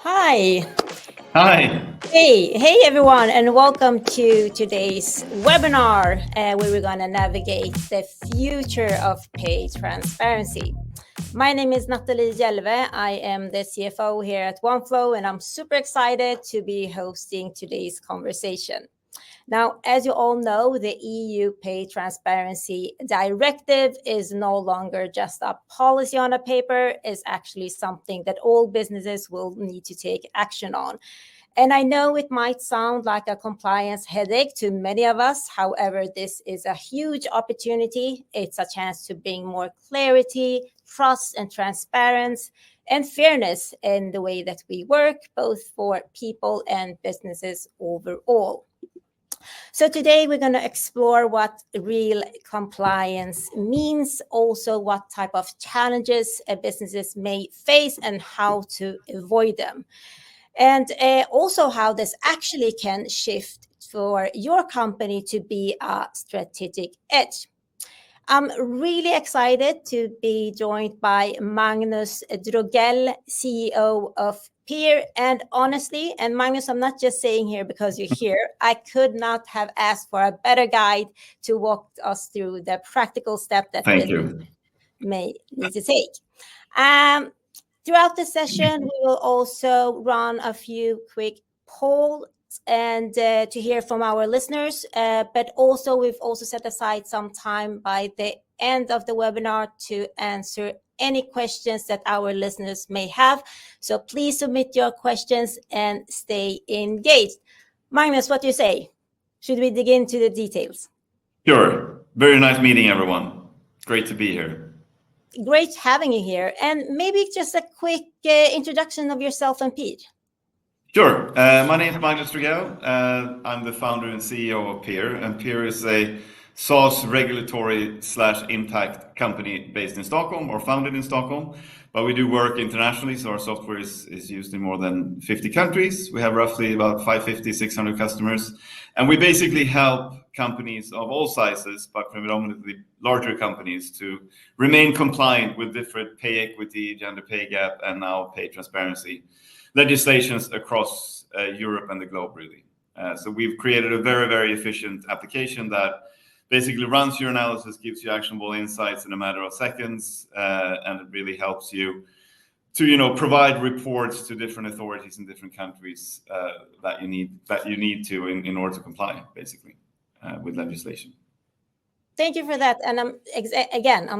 Hi. Hi. Hey everyone, and welcome to today's webinar where we're going to navigate the future of pay transparency. My name is Natalie Jelveh. I am the CFO here at Oneflow, and I'm super excited to be hosting today's conversation. Now, as you all know, the EU Pay Transparency Directive is no longer just a policy on a paper, it's actually something that all businesses will need to take action on. And I know it might sound like a compliance headache to many of us. However, this is a huge opportunity. It's a chance to bring more clarity, trust, and transparency and fairness in the way that we work, both for people and businesses overall. So today we're going to explore what real compliance means, also what type of challenges businesses may face and how to avoid them. And also how this actually can shift for your company to be a strategic edge. I'm really excited to be joined by Magnus Drogell, CEO of Pihr. And honestly, and Magnus, I'm not just saying here because you're here, I could not have asked for a better guide to walk us through the practical step that Thank business you. may need to take. Throughout the session, we will also run a few quick polls and to hear from our listeners, but also we've also set aside some time by the end of the webinar to answer any questions that our listeners may have. So please submit your questions and stay engaged. Magnus, what do you say? Should we dig into the details? Sure. Very nice meeting everyone. Great to be here. Great having you here. And maybe just a quick introduction of yourself and Pihr. Sure. My name is Magnus Drogell. I'm the founder and CEO of Pihr, and Pihr is a SaaS regulatory/impact company based in Stockholm or founded in Stockholm. But we do work internationally, so our software is used in more than 50 countries. We have roughly about 550, 600 customers. And we basically help companies of all sizes, but predominantly larger companies, to remain compliant with different pay equity, gender pay gap, and now pay transparency legislations across Europe and the globe, really. So we've created a very, very efficient application that basically runs your analysis, gives you actionable insights in a matter of seconds, and it really helps you to provide reports to different authorities in different countries that you need to in order to comply, basically, with legislation. Thank you for that. And I'm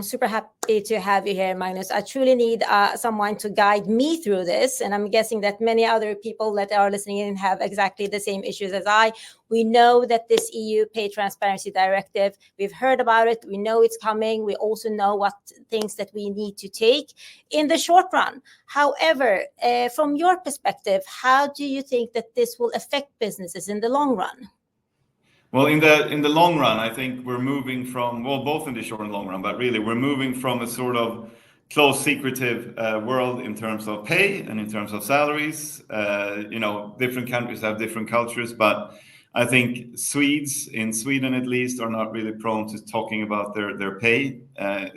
super happy to have you here, Magnus. I truly need someone to guide me through this. And I'm guessing that many other people that are listening in have exactly the same issues as I. We know that this EU Pay Transparency Directive, we've heard about it. We know it's coming. We also know what things that we need to take in the short run. However, from your perspective, how do you think that this will affect businesses in the long run? Well, in the long run, I think we're moving from, well, both in the short and long run, but really we're moving from a sort of closed, secretive world in terms of pay and in terms of salaries. Different countries have different cultures, but I think Swedes, in Sweden at least, are not really prone to talking about their pay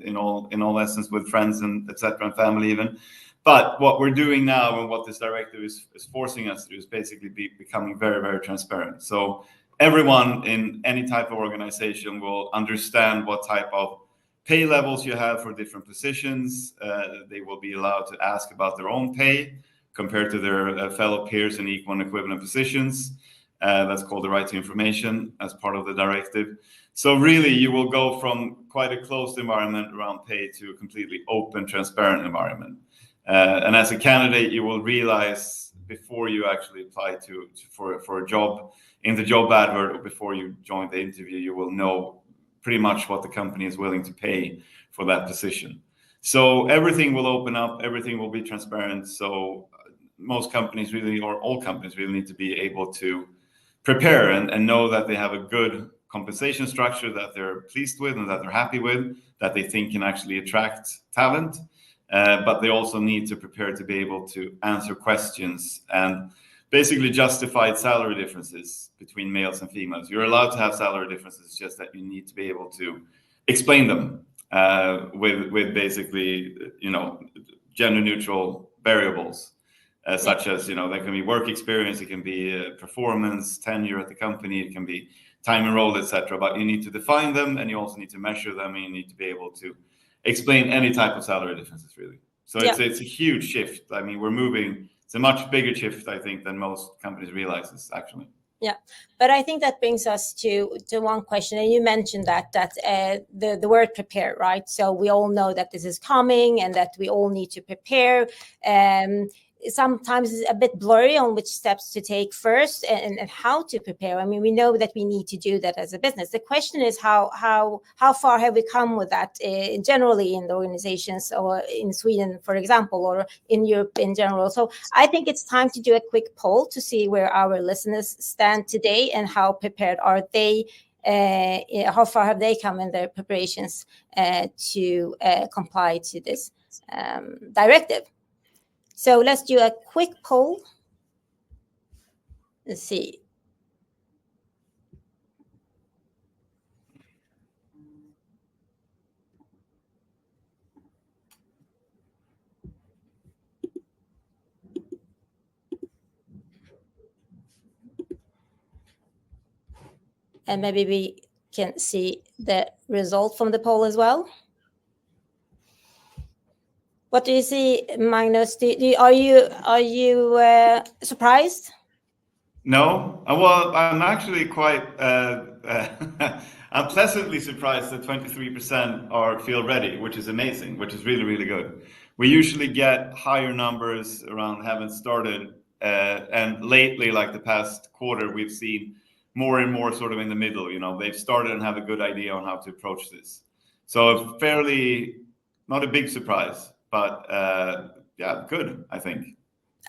in all essence with friends and etc. and family even. But what we're doing now and what this directive is forcing us to do is basically becoming very, very transparent. So everyone in any type of organization will understand what type of pay levels you have for different positions. They will be allowed to ask about their own pay compared to their fellow peers in equal and equivalent positions. That's called the right to information as part of the directive. So really, you will go from quite a closed environment around pay to a completely open, transparent environment. And as a candidate, you will realize before you actually apply for a job in the job advert or before you join the interview, you will know pretty much what the company is willing to pay for that position. So everything will open up, everything will be transparent. So most companies really, or all companies really, need to be able to prepare and know that they have a good compensation structure that they're pleased with and that they're happy with, that they think can actually attract talent. But they also need to prepare to be able to answer questions and basically justified salary differences between males and females. You're allowed to have salary differences, just that you need to be able to explain them with basically, gender neutral variables. such as, you know, that can be work experience, it can be performance, tenure at the company, it can be time enrolled, etc. But you need to define them, and you also need to measure them, and you need to be able to explain any type of salary differences, really. So it's a huge shift. I mean, we're moving. It's a much bigger shift, I think, than most companies realize, actually. Yeah, but I think that brings us to one question, and you mentioned that the word prepare, right? So we all know that this is coming, and that we all need to prepare. Sometimes it's a bit blurry on which steps to take first and how to prepare. I mean, we know that we need to do that as a business. The question is how far have we come with that generally in the organizations, or in Sweden, for example, or in Europe in general. So I think it's time to do a quick poll to see where our listeners stand today and how prepared are they. How far have they come in their preparations to comply to this directive? So let's do a quick poll. Let's see. And maybe we can see the result from the poll as well. What do you see, Magnus? Are you surprised? No, well, I'm actually quite. I'm pleasantly surprised that 23% feel ready, which is amazing, which is really, really good. We usually get higher numbers around haven't started, and lately, like the past quarter, we've seen more and more sort of in the middle. You know, they've started and have a good idea on how to approach this. So fairly, not a big surprise, but yeah, good, I think.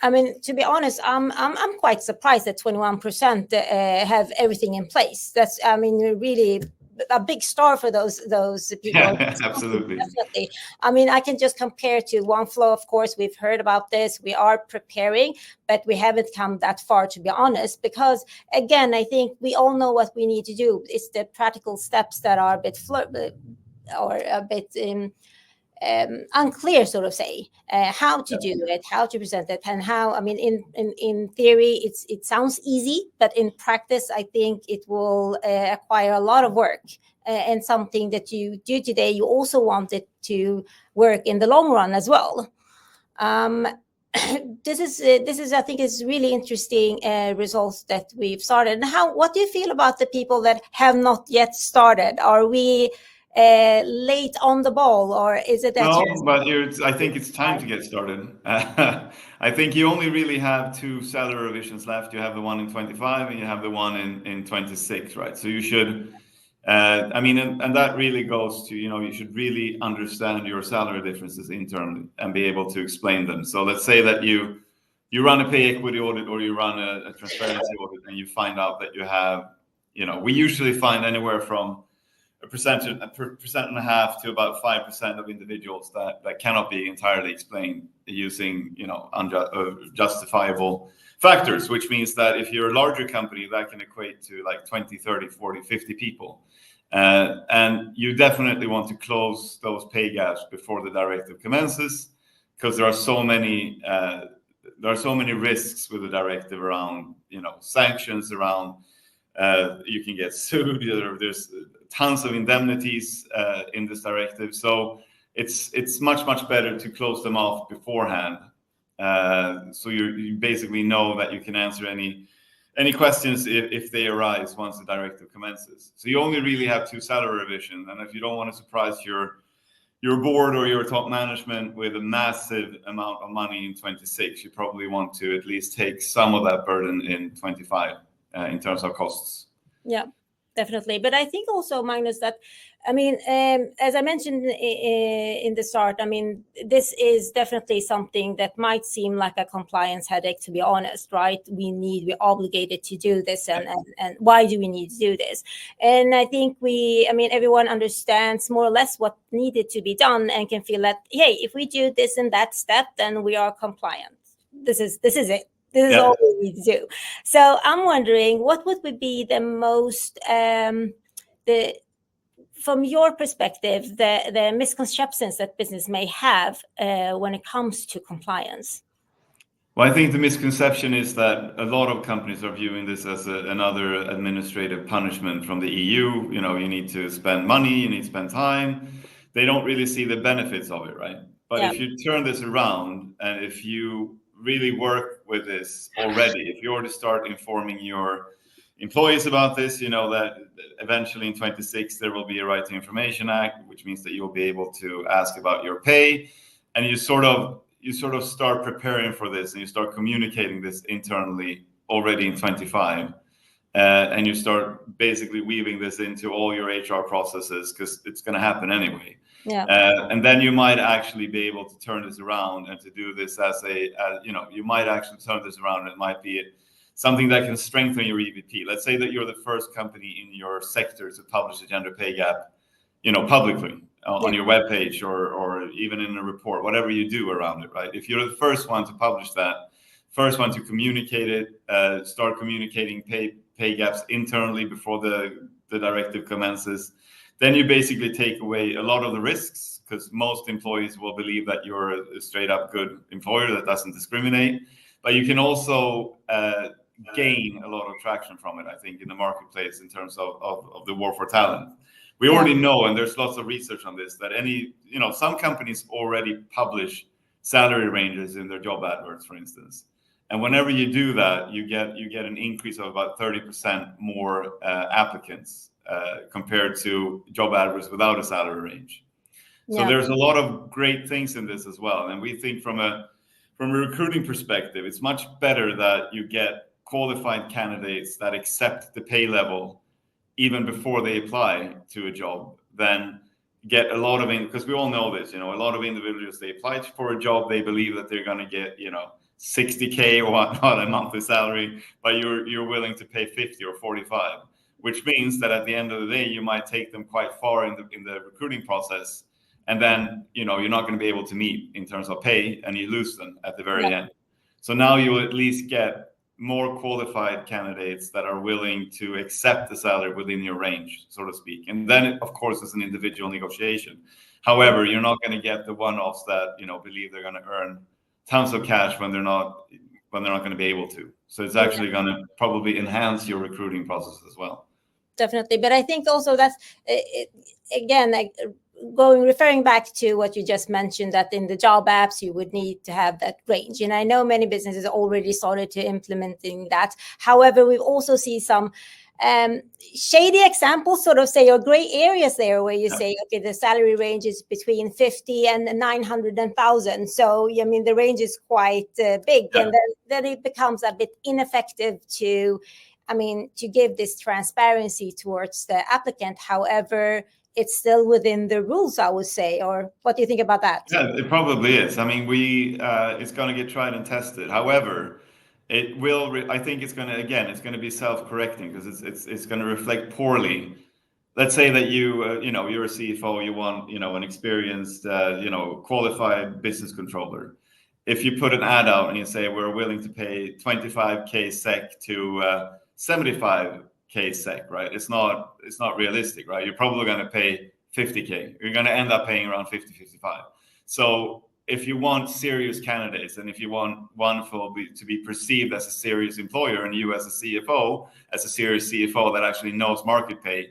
I mean, to be honest, I'm quite surprised that 21% have everything in place. That's, I mean, really a big star for those people. Yeah, absolutely. Definitely. I mean, I can just compare to Oneflow. Of course, we've heard about this. We are preparing, but we haven't come that far, to be honest, because again, I think we all know what we need to do. It's the practical steps that are a bit unclear, sort of say, how to do it, how to present it, and how. I mean, in theory, it sounds easy, but in practice, I think it will acquire a lot of work. And something that you do today, you also want it to work in the long run as well. This is I think is really interesting results that we've started. And what do you feel about the people that have not yet started? Are we late on the ball, or is it that? No, but I think it's time to get started. I think you only really have two salary revisions left. You have the one in 25 and you have the one in 26, right? So you should, I mean, and that really goes to, you know, you should really understand your salary differences internally and be able to explain them. So let's say that you run a pay equity audit, or you run a transparency audit, and you find out that you have, you know, we usually find anywhere from a percent and a half to about 5% of individuals that cannot be entirely explained using, you know, justifiable factors, which means that if you're a larger company, that can equate to like 20, 30, 40, 50 people. And you definitely want to close those pay gaps before the directive commences, because there are so many risks with the directive around, you know, sanctions, around you can get sued. There's tons of indemnities in this directive, so it's much better to close them off beforehand. So you basically know that you can answer any questions if they arise once the directive commences. So you only really have two salary revisions, and if you don't want to surprise your board or your top management with a massive amount of money in 26, you probably want to at least take some of that burden in 25 in terms of costs. Yeah, definitely. But I think also, Magnus, that, I mean, as I mentioned in the start, I mean, this is definitely something that might seem like a compliance headache, to be honest, right? We're obligated to do this, and why do we need to do this? And I think everyone understands more or less what needed to be done, and can feel that, hey, if we do this and that step, then we are compliant. This is it. This is all we need to do. So I'm wondering, what would be the most, from your perspective, the misconceptions that business may have when it comes to compliance? Well, I think the misconception is that a lot of companies are viewing this as another administrative punishment from the EU. You know, you need to spend money, you need to spend time. They don't really see the benefits of it, right? But Yeah. if you turn this around and if you really work with this already, if you already start informing your employees about this, you know that eventually in 26 there will be a Right to Information Act, which means that you'll be able to ask about your pay, and you sort of start preparing for this and you start communicating this internally already in 25, and you start basically weaving this into all your HR processes because it's going to happen anyway. Yeah. And then you might actually be able to turn this around and to do this as you might actually turn this around, and it might be something that can strengthen your EVP. Let's say that you're the first company in your sector to publish a gender pay gap, publicly on your webpage or even in a report, whatever you do around it, right? If you're the first one to publish that, first one to communicate it, start communicating pay gaps internally before the directive commences, then you basically take away a lot of the risks, because most employees will believe that you're a straight up good employer that doesn't discriminate. But you can also gain a lot of traction from it, I think, in the marketplace in terms of the war for talent. We already know, and there's lots of research on this, that some companies already publish salary ranges in their job adverts, for instance. And whenever you do that, you get an increase of about 30% more applicants compared to job adverts without a salary range. So there's a lot of great things in this as well. And we think from a recruiting perspective, it's much better that you get qualified candidates that accept the pay level even before they apply to a job than get a lot of because we all know this, a lot of individuals, they apply for a job, they believe that they're going to get 60K or whatnot a monthly salary, but you're willing to pay 50 or 45, which means that at the end of the day you might take them quite far in the recruiting process, and then you're not going to be able to meet in terms of pay, and you lose them at the very end. So now you will at least get more qualified candidates that are willing to accept the salary within your range, so to speak. And then, of course, it's an individual negotiation. However, you're not going to get the one-offs that believe they're going to earn tons of cash when they're not going to be able to. So it's actually going to probably enhance your recruiting process as well. Definitely, but I think also that's again, referring back to what you just mentioned, that in the job apps you would need to have that range, and I know many businesses already started to implementing that. However, we've also seen some shady examples, sort of say, or gray areas there, where you say, okay, the salary range is between 50 and 900 and 1,000. So I mean, the range is quite big, and then it becomes a bit ineffective to give this transparency towards the applicant. However, it's still within the rules, I would say. Or what do you think about that? Yeah, it probably is. I mean, it's going to get tried and tested. However, it will. I think it's going to be self-correcting, because it's going to reflect poorly. Let's say that you're a CFO, you want an experienced qualified business controller. If you put an ad out and you say we're willing to pay 25K SEK to 75K SEK, right? It's not realistic, right? You're probably going to pay 50K. You're going to end up paying around 50, 55. So if you want serious candidates, and if you want Oneflow to be perceived as a serious employer, and you as a CFO, as a serious CFO that actually knows market pay,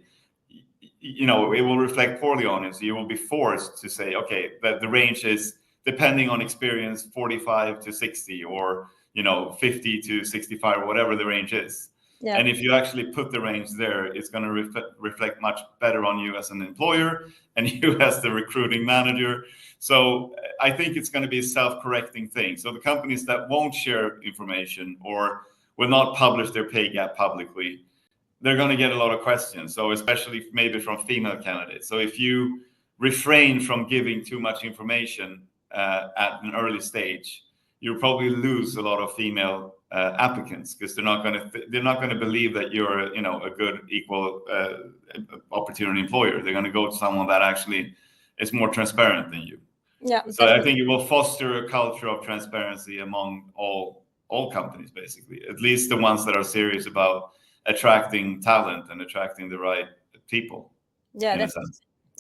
it will reflect poorly on it. So you will be forced to say, okay, that the range is, depending on experience, 45 to 60, or 50 to 65, or whatever the range is. Yeah. And if you actually put the range there, it's going to reflect much better on you as an employer and you as the recruiting manager. So I think it's going to be a self-correcting thing. So the companies that won't share information or will not publish their pay gap publicly, they're going to get a lot of questions. So especially maybe from female candidates. So if you refrain from giving too much information at an early stage, you'll probably lose a lot of female applicants, because they're not going to believe that you're a good equal opportunity employer. They're going to go to someone that actually is more transparent than you. Yeah. So definitely. I think it will foster a culture of transparency among all companies, basically, at least the ones that are serious about attracting talent and attracting the right people. Yeah,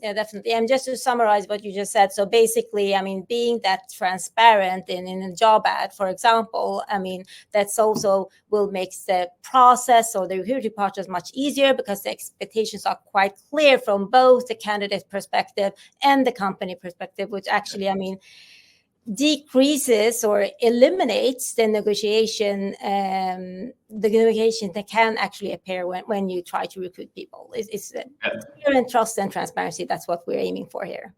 Yeah, definitely. And just to summarize what you just said, so basically, I mean, being that transparent in a job ad, for example, I mean, that's also will make the process or the recruiting process much easier because the expectations are quite clear from both the candidate perspective and the company perspective, which actually, I mean, decreases or eliminates the negotiation that can actually appear when you try to recruit people. It's clear and trust and transparency. That's what we're aiming for here.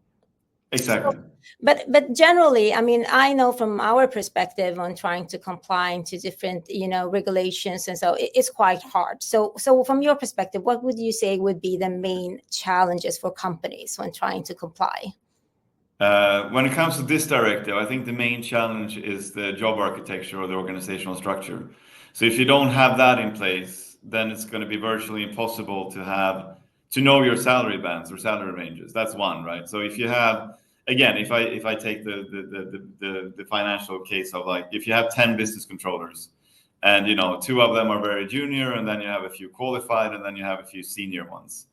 Exactly. So, but generally, I mean, I know from our perspective on trying to comply to different, regulations, and so it's quite hard. So from your perspective, what would you say would be the main challenges for companies when trying to comply? When it comes to this directive, I think the main challenge is the job architecture or the organizational structure. So if you don't have that in place, then it's going to be virtually impossible to know your salary bands or salary ranges. That's one, right? So if you have, again, if I take the financial case of, like, if you have 10 business controllers, and 2 of them are very junior, and then you have a few qualified, and then you have a few senior ones.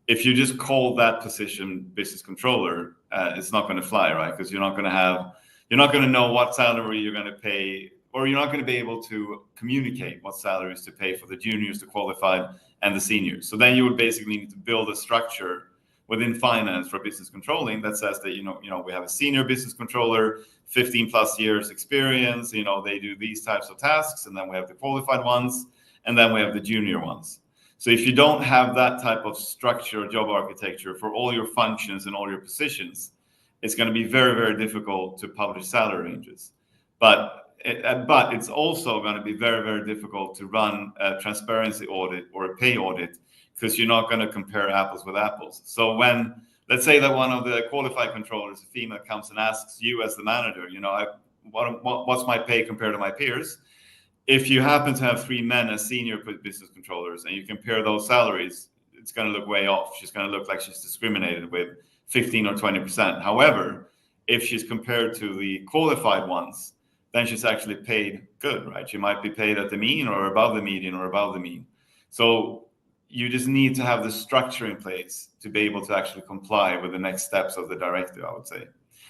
If you just call that position business controller, it's not going to fly, right? Because you're not going to know what salary you're going to pay, or you're not going to be able to communicate what salaries to pay for the juniors, the qualified, and the seniors. So then you would basically need to build a structure within finance for business controlling that says that we have a senior business controller, 15 plus years experience. They do these types of tasks, and then we have the qualified ones, and then we have the junior ones. So if you don't have that type of structure or job architecture for all your functions and all your positions, it's going to be very, very difficult to publish salary ranges. But it's also going to be very, very difficult to run a transparency audit or a pay audit, because you're not going to compare apples with apples. So when, let's say that one of the qualified controllers, a female, comes and asks you as the manager, what's my pay compared to my peers? If you happen to have 3 men as senior business controllers and you compare those salaries, it's going to look way off. She's going to look like she's discriminated with 15 or 20%. However, if she's compared to the qualified ones, then she's actually paid good, right? She might be paid at the mean or above the median or above the mean. So you just need to have the structure in place to be able to actually comply with the next steps of the directive, I would say,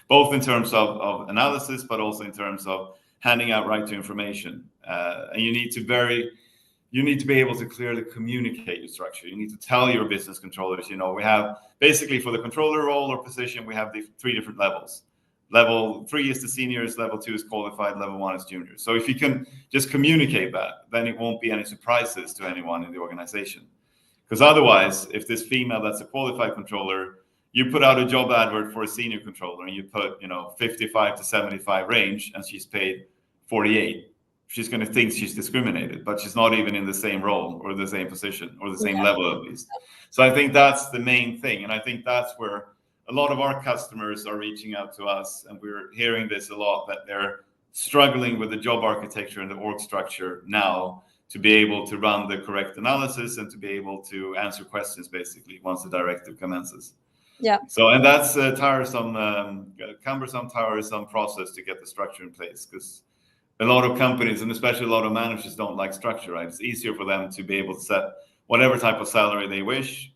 both in terms of analysis, but also in terms of handing out right to information. And you need to be able to clearly communicate your structure. You need to tell your business controllers, we have basically, for the controller role or position, we have the 3 different levels. Level 3 is the seniors, level 2 is qualified, level 1 is juniors. So if you can just communicate that, then it won't be any surprises to anyone in the organization. Because otherwise, if this female that's a qualified controller, you put out a job advert for a senior controller and you put 55 to 75 range, and she's paid 48, she's going to think she's discriminated, but she's not even in the same role or the same position or the same level, at least. So I think that's the main thing, and I think that's where a lot of our customers are reaching out to us, and we're hearing this a lot, that they're struggling with the job architecture and the org structure now to be able to run the correct analysis and to be able to answer questions, basically, once the directive commences. Yeah. So, and that's a cumbersome process to get the structure in place, because a lot of companies, and especially a lot of managers, don't like structure, right? It's easier for them to be able to set whatever type of salary they wish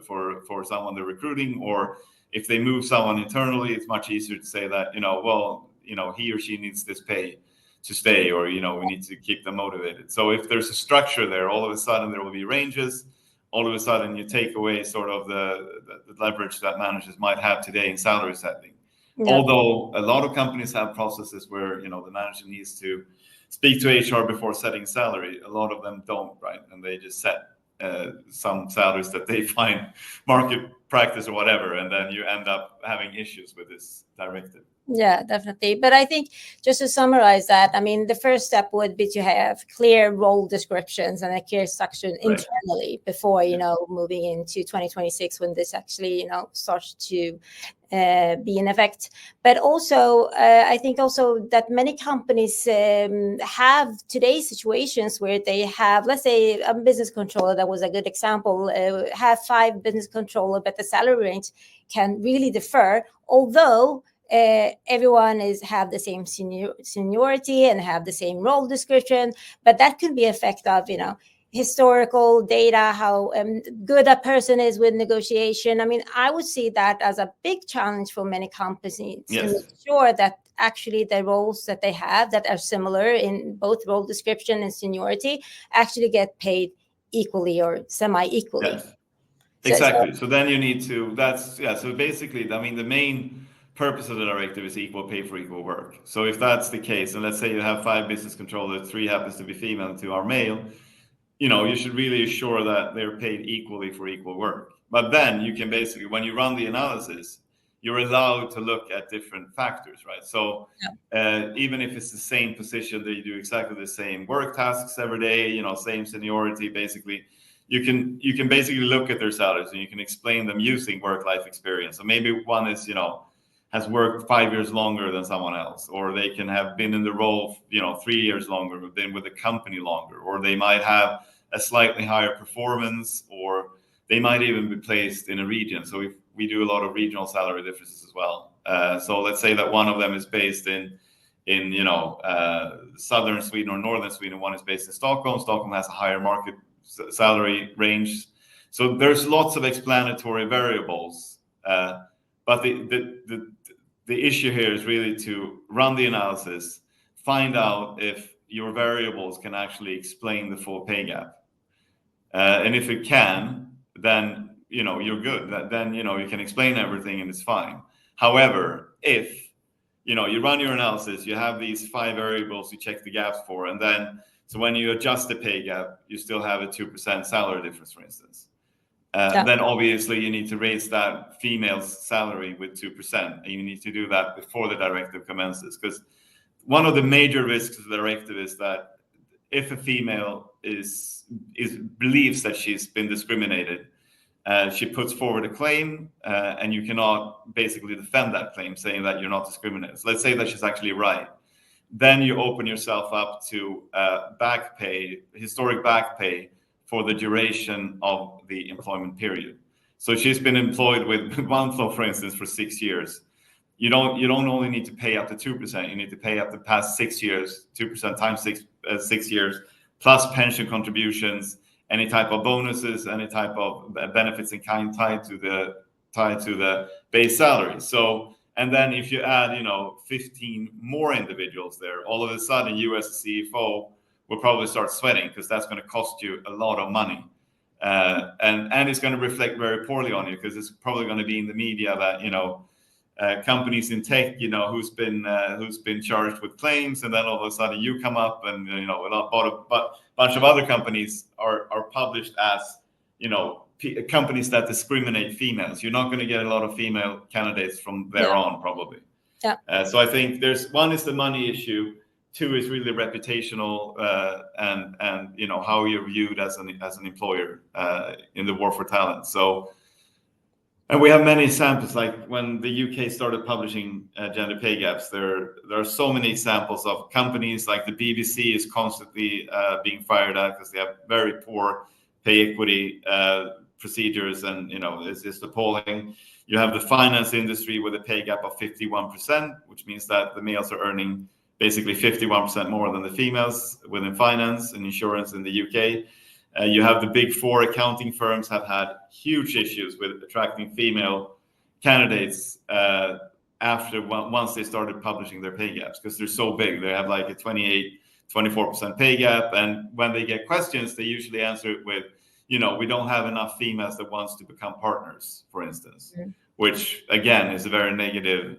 for someone they're recruiting, or if they move someone internally, it's much easier to say that, he or she needs this pay to stay, or, we need to keep them motivated. So if there's a structure there, all of a sudden there will be ranges. All of a sudden you take away sort of the leverage that managers might have today in salary setting. Yeah. Although a lot of companies have processes where, the manager needs to speak to HR before setting salary. A lot of them don't, right? And they just set some salaries that they find market practice or whatever. And then you end up having issues with this directive. Yeah, definitely. But I think, just to summarize that, I mean, the first step would be to have clear role descriptions and a clear structure internally before, moving into 2026, when this actually, starts to be in effect. But also, I think also that many companies have today's situations where they have, let's say, a business controller, that was a good example, have 5 business controller, but the salary range can really differ, although everyone have the same seniority and have the same role description. But that could be effect of, historical data, how good a person is with negotiation. I mean, I would see that as a big challenge for many companies to make sure that actually the roles that they have that are similar in both role description and seniority actually get paid equally or semi-equally. Yes. Exactly. So then you need to, so basically, I mean, the main purpose of the directive is equal pay for equal work. So if that's the case, and let's say you have 5 business controllers, 3 happens to be female and 2 are male, you should really assure that they're paid equally for equal work. But then you can basically, when you run the analysis, you're allowed to look at different factors, right? So even if it's the same position, that you do exactly the same work tasks every day, same seniority, basically, you can basically look at their salaries and you can explain them using work-life experience. So maybe one is, has worked 5 years longer than someone else, or they can have been in the role, 3 years longer, been with the company longer, or they might have a slightly higher performance, or they might even be placed in a region. So we do a lot of regional salary differences as well. So let's say that one of them is based in southern Sweden or northern Sweden, one is based in Stockholm. Stockholm has a higher market salary range. So there's lots of explanatory variables. But the issue here is really to run the analysis, find out if your variables can actually explain the full pay gap. And if it can, then you're good. Then you can explain everything and it's fine. However, if you run your analysis, you have these 5 variables you check the gaps for, and then so when you adjust the pay gap, you still have a 2% salary difference, for instance. Then obviously you need to raise that female's salary with 2%, and you need to do that before the directive commences. Because one of the major risks of the directive is that if a female believes that she's been discriminated, she puts forward a claim, and you cannot basically defend that claim, saying that you're not discriminated. So let's say that she's actually right. Then you open yourself up to back pay, historic back pay, for the duration of the employment period. So she's been employed with Oneflow, for instance, for 6 years. You don't only need to pay up to 2%. You need to pay up the past 6 years, 2% times 6 years, plus pension contributions, any type of bonuses, any type of benefits in kind tied to the base salary. So, and then if you add, 15 more individuals there, all of a sudden you as a CFO will probably start sweating, because that's going to cost you a lot of money. And it's going to reflect very poorly on you, because it's probably going to be in the media that, companies in tech, who's been charged with claims, and then all of a sudden you come up and, a bunch of other companies are published as, companies that discriminate females. You're not going to get a lot of female candidates from there on, probably. Yeah. So I think there's one is the money issue. 2 is really reputational, and how you're viewed as an employer in the war for talent. So, and we have many examples, like when the UK started publishing gender pay gaps. There are so many examples of companies, like the BBC is constantly being fired at because they have very poor pay equity procedures, and it's appalling. You have the finance industry with a pay gap of 51%, which means that the males are earning basically 51% more than the females within finance and insurance in the UK. You have the big 4 accounting firms have had huge issues with attracting female candidates once they started publishing their pay gaps, because they're so big. They have like a 24% pay gap. And when they get questions, they usually answer it with, we don't have enough females that wants to become partners, for instance, which again is a very negative,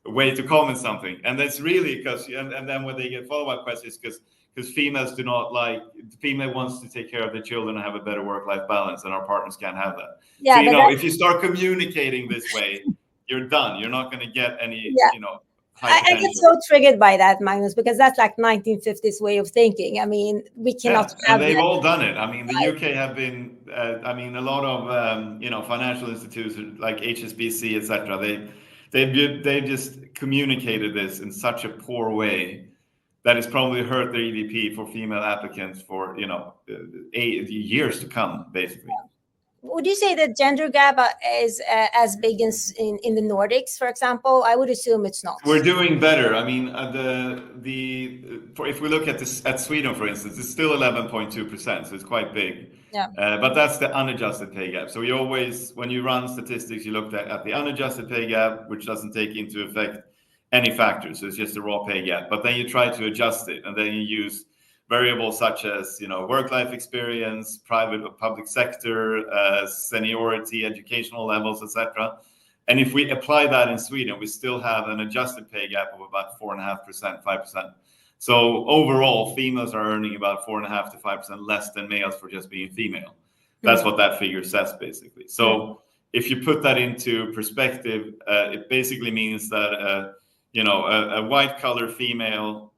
way to comment something. And that's really because, and then when they get follow-up questions, because females do not like, the female wants to take care of the children and have a better work-life balance, and our partners can't have that. Yeah, so, if you start communicating this way, you're done. You're not going to get any, I get so triggered by that, Magnus, because that's like 1950s way of thinking. I mean, we cannot have and they've all done it. I mean, the UK have been, a lot of, financial institutions like HSBC, etc. They just communicated this in such a poor way that it's probably hurt their EDP for female applicants for 8 years to come, basically. would you say that gender gap is as big in the Nordics, for example? I would assume it's not. We're doing better. I mean, if we look at Sweden, for instance, it's still 11.2%, so it's quite big. Yeah. But that's the unadjusted pay gap. So you always, when you run statistics, you look at the unadjusted pay gap, which doesn't take into effect any factors. So it's just a raw pay gap. But then you try to adjust it, and then you use variables such as, work-life experience, private or public sector, seniority, educational levels, etc. And if we apply that in Sweden, we still have an adjusted pay gap of about 4.5%, 5%. So overall, females are earning about 4.5% to 5% less than males for just being female. That's what that figure says, basically. So if you put that into perspective, it basically means that a white-collar female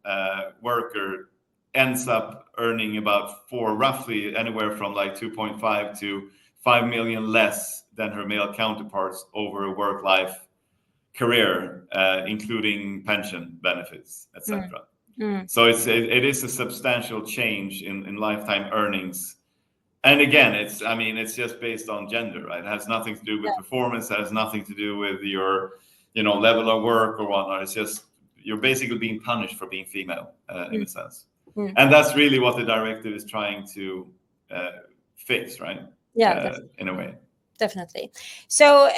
worker ends up earning about roughly anywhere from like 2.5 to 5 million less than her male counterparts over a work-life career, including pension benefits, etc. So it is a substantial change in lifetime earnings. And again, it's just based on gender, right? It has nothing to do with performance. It has nothing to do with your, level of work or whatnot. It's just you're basically being punished for being female in a sense. And that's really what the directive is trying to fix, right? Yeah, in a way. Definitely. So,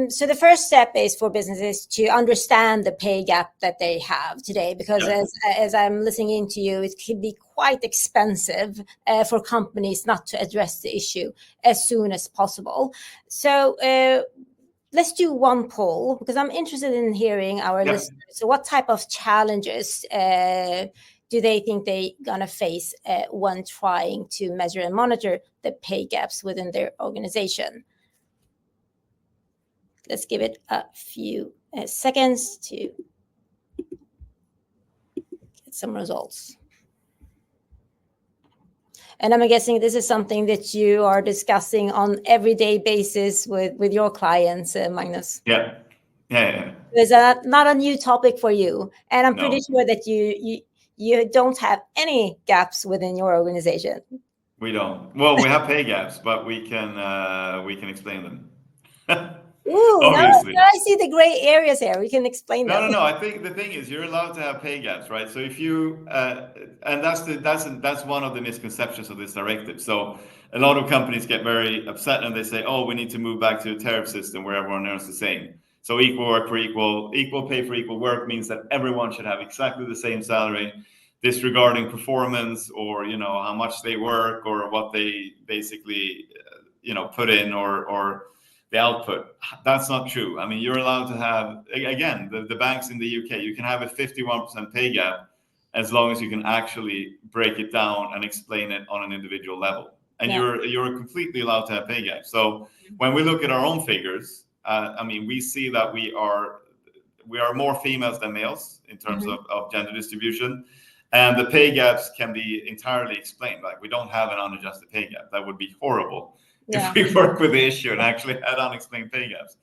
so the first step is for businesses to understand the pay gap that they have today, because as I'm listening into you, it can be quite expensive for companies not to address the issue as soon as possible. So let's do one poll, because I'm interested in hearing our listeners. So what type of challenges do they think they're going to face when trying to measure and monitor the pay gaps within their organization? Let's give it a few seconds to get some results. And I'm guessing this is something that you are discussing on everyday basis with your clients, Magnus. Yeah. It's not a new topic for you, and I'm pretty sure that you don't have any gaps within your organization. We don't. Well, we have pay gaps, but we can explain them. Ooh, obviously. Now I see the gray areas here. We can explain them. No. I think the thing is you're allowed to have pay gaps, right? So if you and that's one of the misconceptions of this directive. So a lot of companies get very upset and they say, "Oh, we need to move back to a tariff system where everyone earns the same." So equal work for equal pay for equal work means that everyone should have exactly the same salary, disregarding performance or how much they work or what they basically put in or the output. That's not true. I mean, you're allowed to have, again, the banks in the UK, you can have a 51% pay gap as long as you can actually break it down and explain it on an individual level. And you're completely allowed to have pay gaps. So when we look at our own figures, we see that we are more females than males in terms of gender distribution. And the pay gaps can be entirely explained. Like, we don't have an unadjusted pay gap. That would be horrible if we work with the issue and actually had unexplained pay gaps.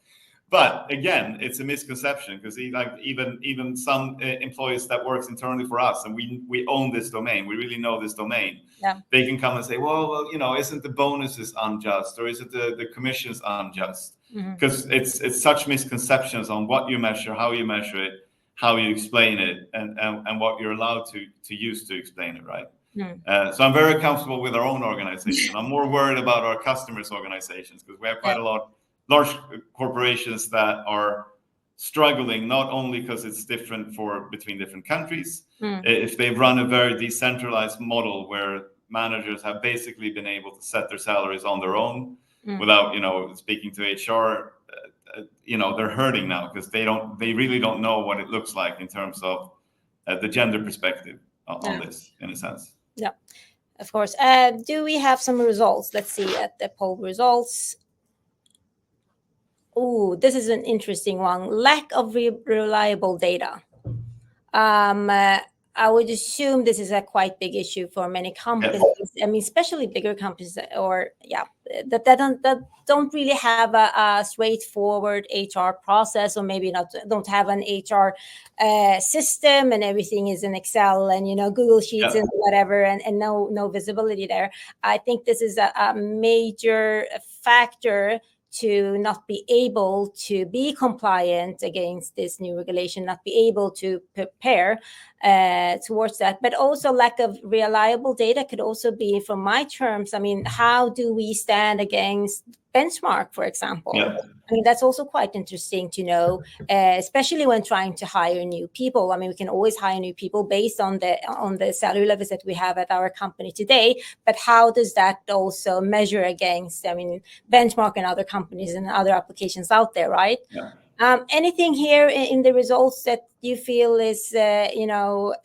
But again, it's a misconception, because even some employees that works internally for us, and we own this domain, we really know this domain. They can come and say, well, isn't the bonuses unjust, or is it the commissions unjust? Because it's such misconceptions on what you measure, how you measure it, how you explain it, and what you're allowed to use to explain it, right? So I'm very comfortable with our own organization. I'm more worried about our customers' organizations, because we have quite a lot large corporations that are struggling, not only because it's different between different countries. If they've run a very decentralized model where managers have basically been able to set their salaries on their own without speaking to HR, they're hurting now, because they really don't know what it looks like in terms of the gender perspective on this, in a sense. Yeah, of course. Do we have some results? Let's see at the poll results. Oh, this is an interesting one. Lack of reliable data. I would assume this is a quite big issue for many companies. Yes. Especially bigger companies, or that don't really have a straightforward HR process, or maybe don't have an HR system, and everything is in Excel and Google Sheets and whatever, and no visibility there. I think this is a major factor to not be able to be compliant against this new regulation, not be able to prepare towards that. But also lack of reliable data could also be, from my terms, I mean, how do we stand against benchmark, for example? Yeah. I mean, that's also quite interesting to know, especially when trying to hire new people. I mean, we can always hire new people based on the salary levels that we have at our company today. But how does that also measure against, I mean, benchmark and other companies and other applications out there, right? Yeah. Anything here in the results that you feel is,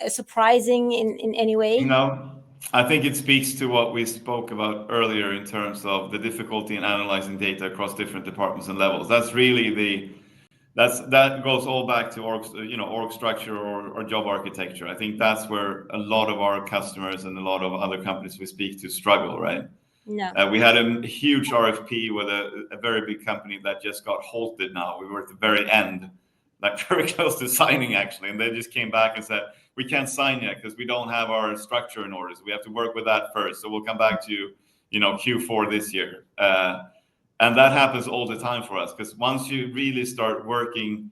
surprising in any way? No. I think it speaks to what we spoke about earlier in terms of the difficulty in analyzing data across different departments and levels. That's really that goes all back to org structure or job architecture. I think that's where a lot of our customers and a lot of other companies we speak to struggle, right? No. We had a huge RFP with a very big company that just got halted now. We were at the very end, like very close to signing actually, and they just came back and said, we can't sign yet because we don't have our structure in order. So we have to work with that first. So we'll come back to you, Q4 this year. And that happens all the time for us, because once you really start working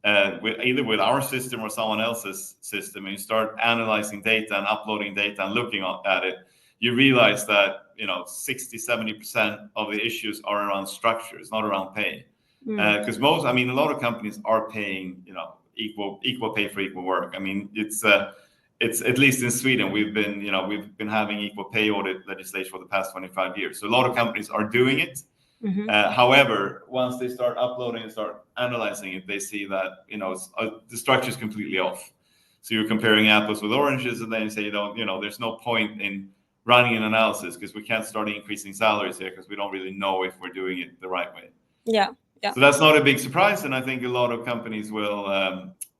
either with our system or someone else's system, and you start analyzing data and uploading data and looking at it, you realize that 60-70% of the issues are around structures, not around pay. Because a lot of companies are paying equal pay for equal work. I mean, it's at least in Sweden we've been having equal pay audit legislation for the past 25 years. So a lot of companies are doing it. However, once they start uploading and start analyzing it, they see that the structure is completely off. So you're comparing apples with oranges, and then you say there's no point in running an analysis because we can't start increasing salaries here because we don't really know if we're doing it the right way. Yeah. So that's not a big surprise, and I think a lot of companies will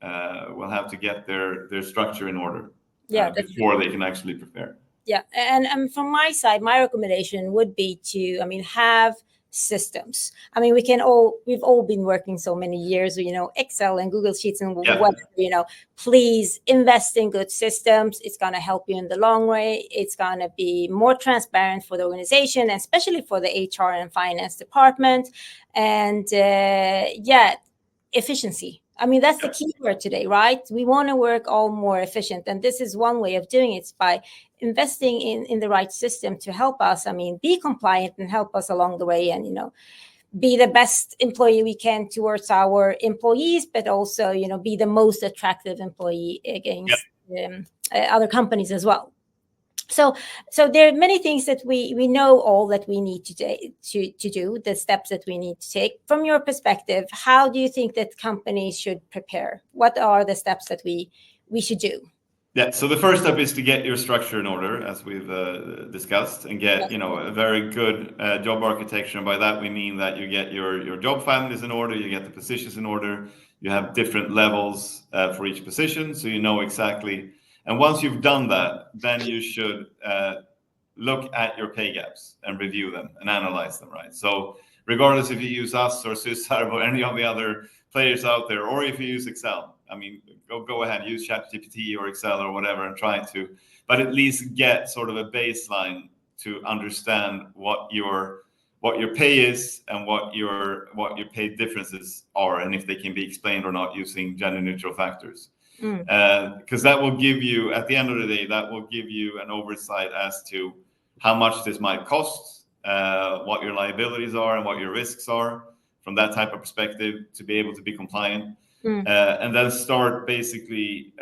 have to get their structure in order before they can actually prepare. Yeah, and from my side, my recommendation would be to, have systems. I mean, we've all been working so many years, Excel and Google Sheets and whatever, please invest in good systems. It's going to help you in the long way. It's going to be more transparent for the organization, especially for the HR and finance department. And efficiency. I mean, that's the key word today, right? We want to work all more efficient. And this is one way of doing it, by investing in the right system to help us, be compliant and help us along the way, and, be the best employee we can towards our employees, but also, be the most attractive employee against other companies as well. So there are many things that we know all that we need to do, the steps that we need to take. From your perspective, how do you think that companies should prepare? What are the steps that we should do? Yeah, so the first step is to get your structure in order, as we've discussed, and get a very good job architecture. And by that we mean that you get your job families in order, you get the positions in order, you have different levels for each position, so you know exactly. And once you've done that, then you should look at your pay gaps and review them and analyze them, right? So regardless if you use us or Sysarv or any of the other players out there, or if you use Excel, go ahead, use ChatGPT or Excel or whatever and try to, but at least get sort of a baseline to understand what your pay is and what your pay differences are, and if they can be explained or not using gender neutral factors. Because that will give you, at the end of the day, that will give you an oversight as to how much this might cost, what your liabilities are and what your risks are from that type of perspective, to be able to be compliant. And then start basically,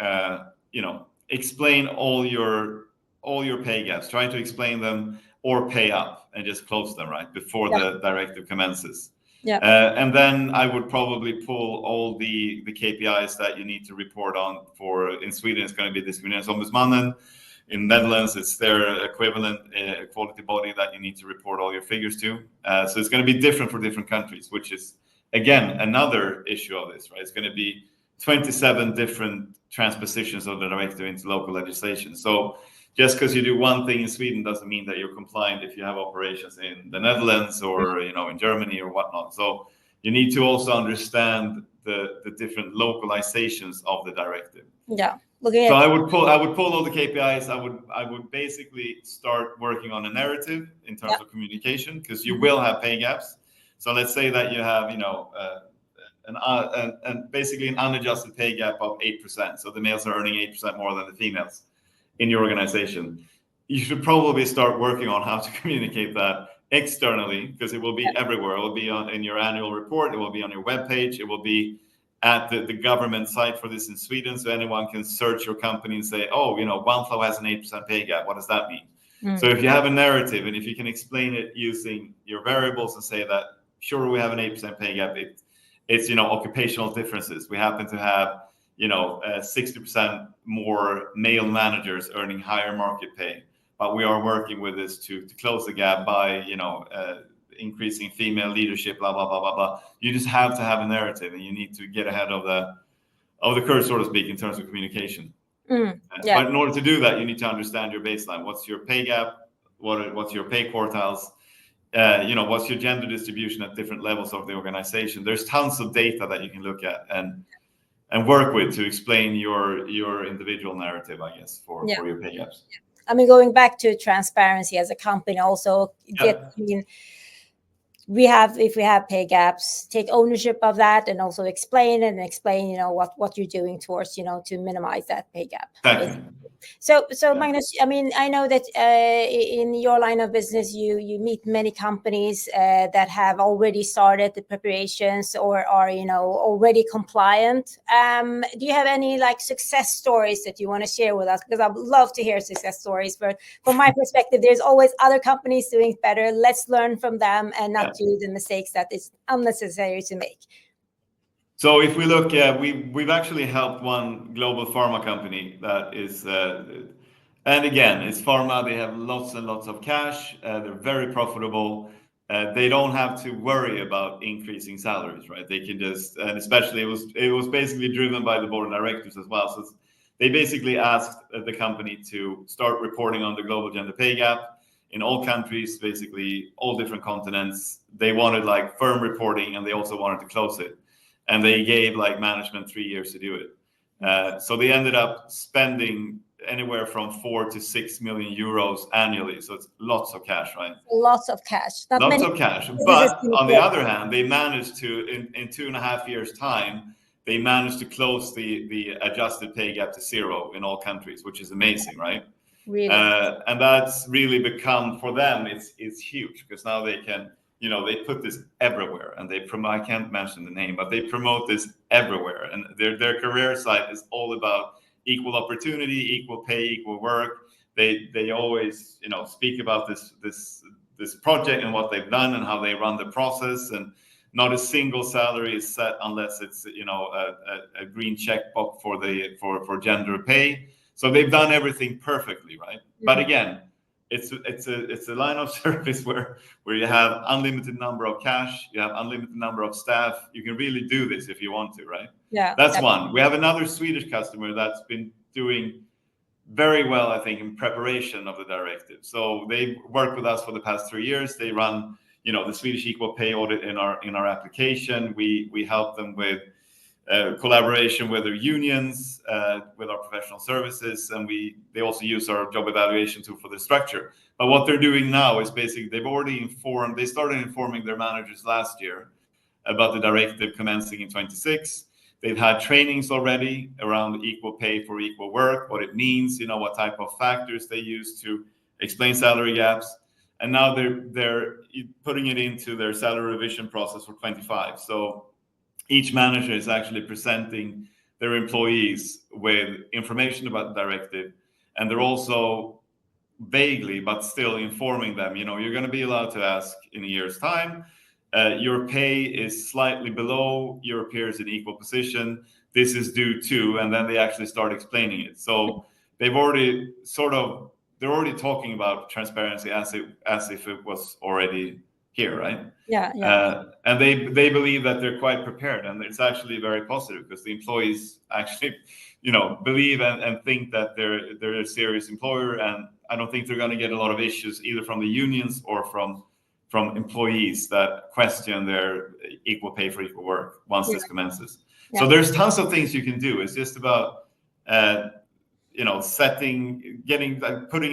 explain all your pay gaps, try to explain them or pay up and just close them right before the directive commences. And then I would probably pull all the KPIs that you need to report on. In Sweden, it's going to be Diskrimineringsombudsmannen. In Netherlands, it's their equivalent quality body that you need to report all your figures to. So it's going to be different for different countries, which is, again, another issue of this, right? It's going to be 27 different transpositions of the directive into local legislation. So just because you do one thing in Sweden doesn't mean that you're compliant if you have operations in the Netherlands or in Germany or whatnot. So you need to also understand the different localizations of the directive. Yeah. So I would pull all the KPIs. I would basically start working on a narrative in terms of communication, because you will have pay gaps. So let's say that you have basically an unadjusted pay gap of 8%. So the males are earning 8% more than the females in your organization. You should probably start working on how to communicate that externally, because it will be everywhere. It will be in your annual report. It will be on your webpage. It will be at the government site for this in Sweden, so anyone can search your company and say, oh, Oneflow has an 8% pay gap. What does that mean? So if you have a narrative and if you can explain it using your variables and say that, sure, we have an 8% pay gap. It's occupational differences. We happen to have 60% more male managers earning higher market pay, but we are working with this to close the gap by increasing female leadership, blah blah blah blah blah. You just have to have a narrative, and you need to get ahead of the curve, so to speak, in terms of communication. But in order to do that, you need to understand your baseline. What's your pay gap? What's your pay quartiles? What's your gender distribution at different levels of the organization? There's tons of data that you can look at and work with to explain your individual narrative, I guess, for your pay gaps. I mean, going back to transparency as a company, also if we have pay gaps, take ownership of that and also explain what you're doing towards to minimize that pay gap. Exactly. So Magnus, I mean, I know that in your line of business, you meet many companies that have already started the preparations or are already compliant. Do you have any success stories that you want to share with us? Because I'd love to hear success stories. But from my perspective, there's always other companies doing better. Let's learn from them and not do the mistakes that is unnecessary to make. So if we look, we've actually helped one global pharma company that is, and again, it's pharma. They have lots and lots of cash. They're very profitable. They don't have to worry about increasing salaries, right? They can just, and especially it was basically driven by the board of directors as well. So they basically asked the company to start reporting on the global gender pay gap in all countries, basically all different continents. They wanted firm reporting, and they also wanted to close it. And they gave management 3 years to do it. So they ended up spending anywhere from 4 to 6 million euros annually. So it's lots of cash, right? Lots of cash. Lots of cash. But on the other hand, they managed to, in 2.5 years' time, they managed to close the adjusted pay gap to 0 in all countries, which is amazing, right? Really? And that's really become, for them, it's huge, because now they can, they put this everywhere, and I can't mention the name, but they promote this everywhere. And their career site is all about equal opportunity, equal pay, equal work. They always, speak about this project and what they've done and how they run the process. And not a single salary is set unless it's, a green checkbox for gender pay. So they've done everything perfectly, right? But again, it's a line of service where you have unlimited number of cash, you have unlimited number of staff. You can really do this if you want to, right? Yeah. That's one. We have another Swedish customer that's been doing very well, I think, in preparation of the directive. So they've worked with us for the past 3 years. They run, the Swedish equal pay audit in our application. We help them with collaboration with their unions, with our professional services, and they also use our job evaluation tool for the structure. But what they're doing now is basically they started informing their managers last year about the directive commencing in 26. They've had trainings already around equal pay for equal work, what it means, what type of factors they use to explain salary gaps. And now they're putting it into their salary revision process for 25. So each manager is actually presenting their employees with information about the directive, and they're also vaguely, but still informing them, you're going to be allowed to ask in a year's time. Your pay is slightly below your peers in equal position. This is due to, and then they actually start explaining it. So they're already talking about transparency as if it was already here, right? And they believe that they're quite prepared, and it's actually very positive because the employees actually, believe and think that they're a serious employer, and I don't think they're going to get a lot of issues either from the unions or from employees that question their equal pay for equal work once this commences. So there's tons of things you can do. It's just about putting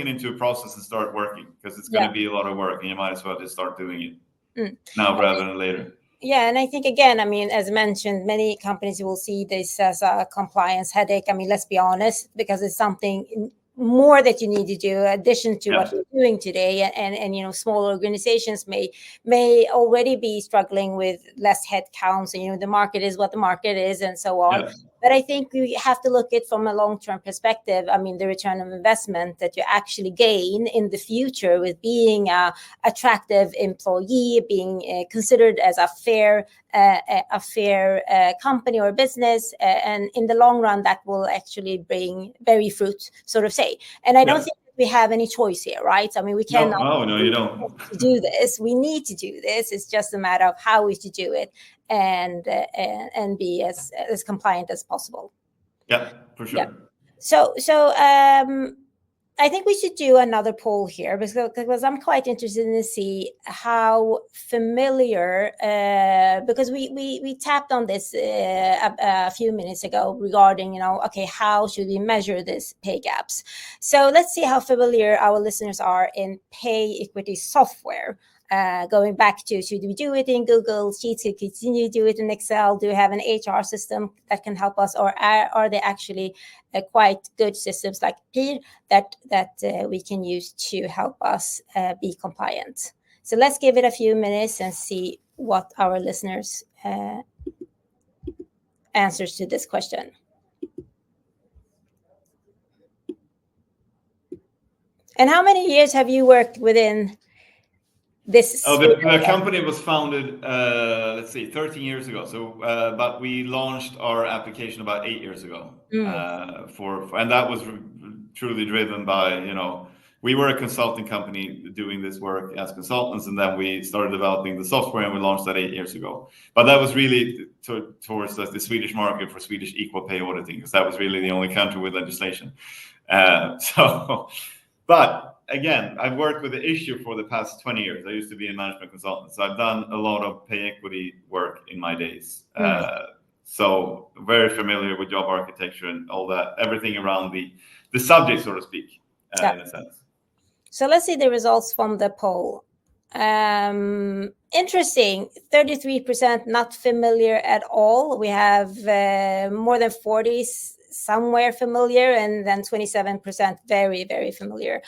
it into a process and start working, because it's going to be a lot of work, and you might as well just start doing it now rather than later. Yeah, and I think, again, I mean, as mentioned, many companies will see this as a compliance headache. I mean, let's be honest, because it's something more that you need to do in addition to what you're doing today. And small organizations may already be struggling with less headcounts, and the market is what the market is, and so on. Yes. But I think we have to look at it from a long-term perspective. I mean, the return of investment that you actually gain in the future with being a attractive employee, being considered as a fair company or business, and in the long run, that will actually bring very fruit, so to say. And I don't think we have any choice here, right? I mean, we cannot. No, you don't. To do this, we need to do this. It's just a matter of how we should do it, and be as compliant as possible. Yeah, for sure. Yeah. So I think we should do another poll here, because I'm quite interested in to see how familiar, because we tapped on this a few minutes ago regarding, okay, how should we measure this pay gaps? So let's see how familiar our listeners are in pay equity software. Going back to, should we do it in Google Sheets? Should we continue to do it in Excel? Do we have an HR system that can help us, or are they actually quite good systems like Pihr that we can use to help us be compliant? So let's give it a few minutes and see what our listeners answers to this question. And how many years have you worked within this? The company was founded, 13 years ago. So, but we launched our application about 8 years ago. And that was truly driven by, we were a consulting company doing this work as consultants, and then we started developing the software, and we launched that 8 years ago. But that was really towards the Swedish market for Swedish equal pay auditing, because that was really the only country with legislation. But again, I've worked with the issue for the past 20 years. I used to be a management consultant, so I've done a lot of pay equity work in my days. So very familiar with job architecture and all that, everything around the subject, so to speak, in a sense. So let's see the results from the poll. Interesting, 33% not familiar at all. We have more than 40 somewhere familiar, and then 27% very, very familiar.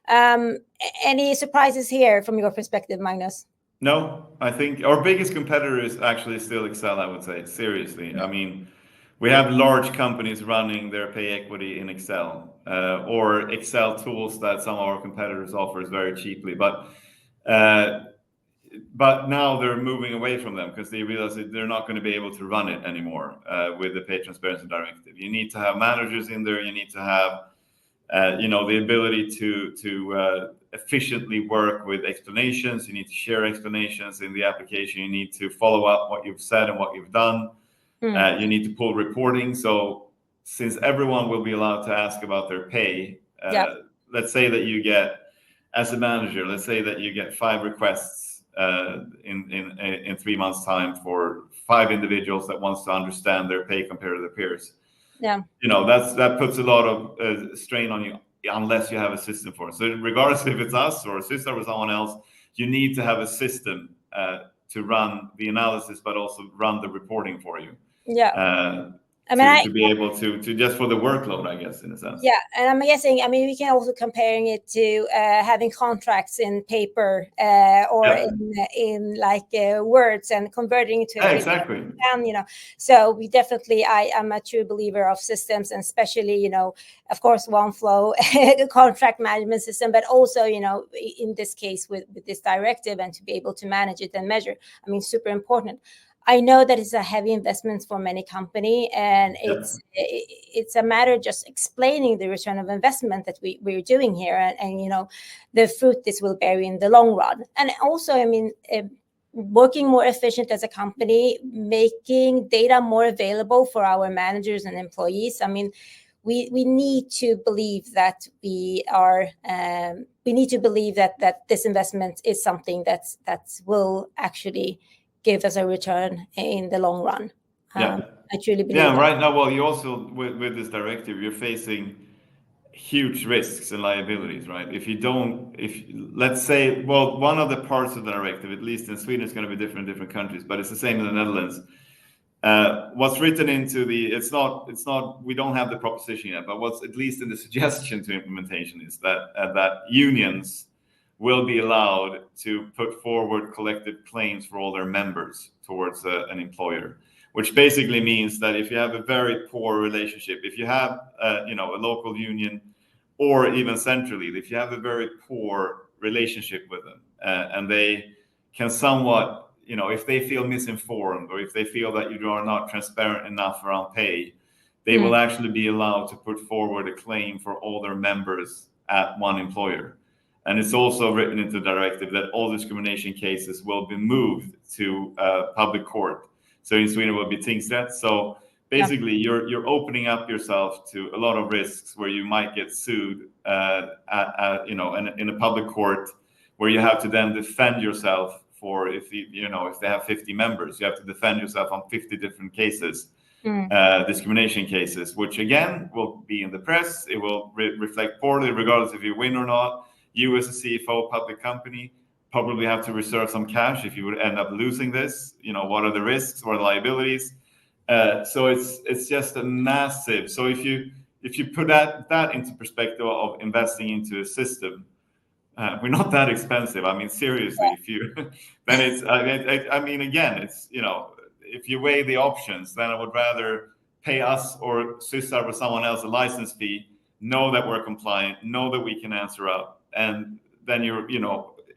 Any surprises here from your perspective, Magnus? No, I think our biggest competitor is actually still Excel, I would say, seriously. I mean, we have large companies running their pay equity in Excel, or Excel tools that some of our competitors offers very cheaply. But now they're moving away from them because they realize that they're not going to be able to run it anymore with the Pay Transparency Directive. You need to have managers in there. You need to have the ability to efficiently work with explanations. You need to share explanations in the application. You need to follow up what you've said and what you've done. You need to pull reporting. So since everyone will be allowed to ask about their pay, let's say that you get, as a manager, let's say that you get 5 requests in 3 months' time for 5 individuals that wants to understand their pay compared to their peers. Yeah, that puts a lot of strain on you unless you have a system for it. So regardless if it's us or a system or someone else, you need to have a system to run the analysis, but also run the reporting for you. Yeah. To be able to just for the workload, I guess, in a sense. Yeah, and I'm guessing, we can also comparing it to having contracts in paper or in like words and converting it to exactly. And so we definitely, I am a true believer of systems, and especially of course Oneflow contract management system, but also in this case with this directive, and to be able to manage it and measure, super important. I know that it's a heavy investment for many companies, and it's a matter of just explaining the return of investment that we're doing here, and the fruit this will bear in the long run. And also, working more efficient as a company, making data more available for our managers and employees. I mean, we need to believe that we need to believe that this investment is something that will actually give us a return in the long run. I truly believe that. Right now, well, you also with this directive, you're facing huge risks and liabilities, right? Let's say, well, one of the parts of the directive, at least in Sweden, is going to be different in different countries, but it's the same in the Netherlands. What's written into it's not, we don't have the proposition yet, but what's at least in the suggestion to implementation is that unions will be allowed to put forward collective claims for all their members towards an employer, which basically means that if you have a very poor relationship, if you have a local union or even centrally, if you have a very poor relationship with them and they can somewhat, if they feel misinformed or if they feel that you are not transparent enough around pay, they will actually be allowed to put forward a claim for all their members at one employer. And it's also written into the directive that all discrimination cases will be moved to public court. So in Sweden it will be tingsrätt. So basically you're opening up yourself to a lot of risks where you might get sued in a public court, where you have to then defend yourself for if they have 50 members, you have to defend yourself on 50 different cases, discrimination cases, which again will be in the press. It will reflect poorly regardless if you win or not. You as a CFO public company probably have to reserve some cash if you would end up losing this. What are the risks or the liabilities? So it's just a massive. So if you put that into perspective of investing into a system, we're not that expensive. I mean, seriously, then it's. I mean, again, it's if you weigh the options, then I would rather pay us or Syssar or someone else a license fee, know that we're compliant, know that we can answer up, and then you're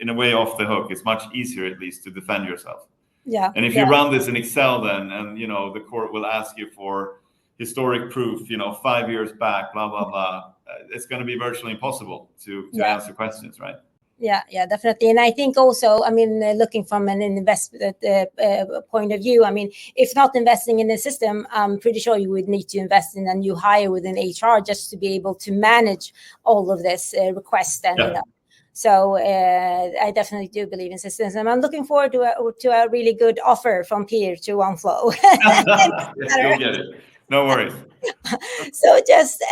in a way off the hook. It's much easier at least to defend yourself. Yeah. And if you run this in Excel, then and the court will ask you for historic proof, 5 years back, blah blah blah. It's going to be virtually impossible to answer questions, right? Yeah, definitely. And I think also, I mean, looking from an investment point of view, I mean, if not investing in the system, I'm pretty sure you would need to invest in a new hire within HR just to be able to manage all of this request and So I definitely do believe in systems, and I'm looking forward to a really good offer from Pihr to Oneflow. Yes, you'll get it. No worries. So just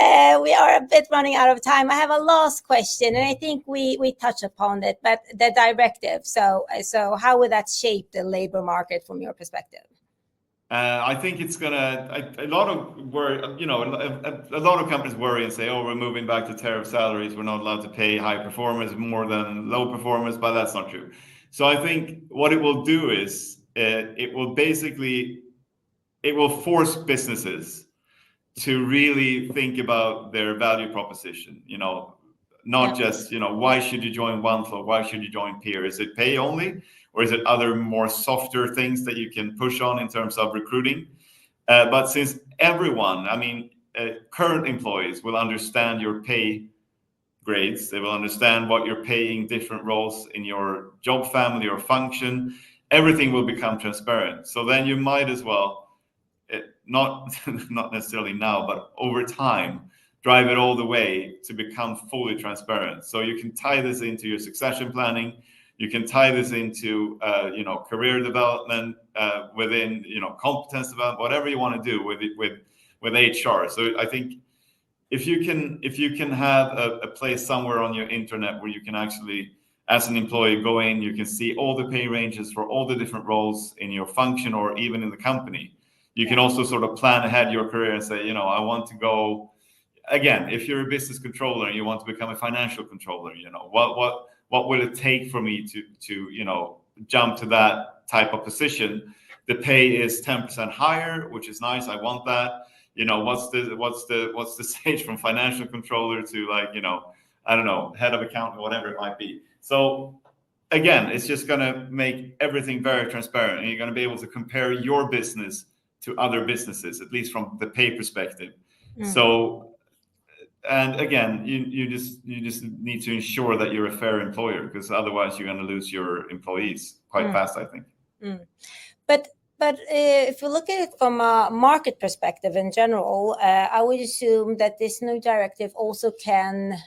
we are a bit running out of time. I have a last question, and I think we touched upon it, but the directive. So how would that shape the labor market from your perspective? I think it's gonna. A lot of companies worry and say, "Oh, we're moving back to tariff salaries. We're not allowed to pay high performers more than low performers," but that's not true. So I think what it will do is it will force businesses to really think about their value proposition. Not just why should you join Oneflow? Why should you join Pihr? Is it pay only? Or is it other more softer things that you can push on in terms of recruiting? But since everyone, I mean, current employees will understand your pay grades, they will understand what you're paying different roles in your job family or function, everything will become transparent. So then you might as well, not necessarily now, but over time, drive it all the way to become fully transparent. So you can tie this into your succession planning. You can tie this into career development within competence development, whatever you want to do with HR. So I think if you can have a place somewhere on your internet where you can actually, as an employee, go in, you can see all the pay ranges for all the different roles in your function or even in the company. You can also sort of plan ahead your career and say, I want to go. Again, if you're a business controller and you want to become a financial controller, what will it take for me to jump to that type of position? The pay is 10% higher, which is nice. I want that. What's the stage from financial controller to I don't know, head of accounting, whatever it might be. So again, it's just going to make everything very transparent, and you're going to be able to compare your business to other businesses, at least from the pay perspective. So. And again, you just need to ensure that you're a fair employer, because otherwise you're going to lose your employees quite fast, I think. But if you look at it from a market perspective in general, I would assume that this new directive also can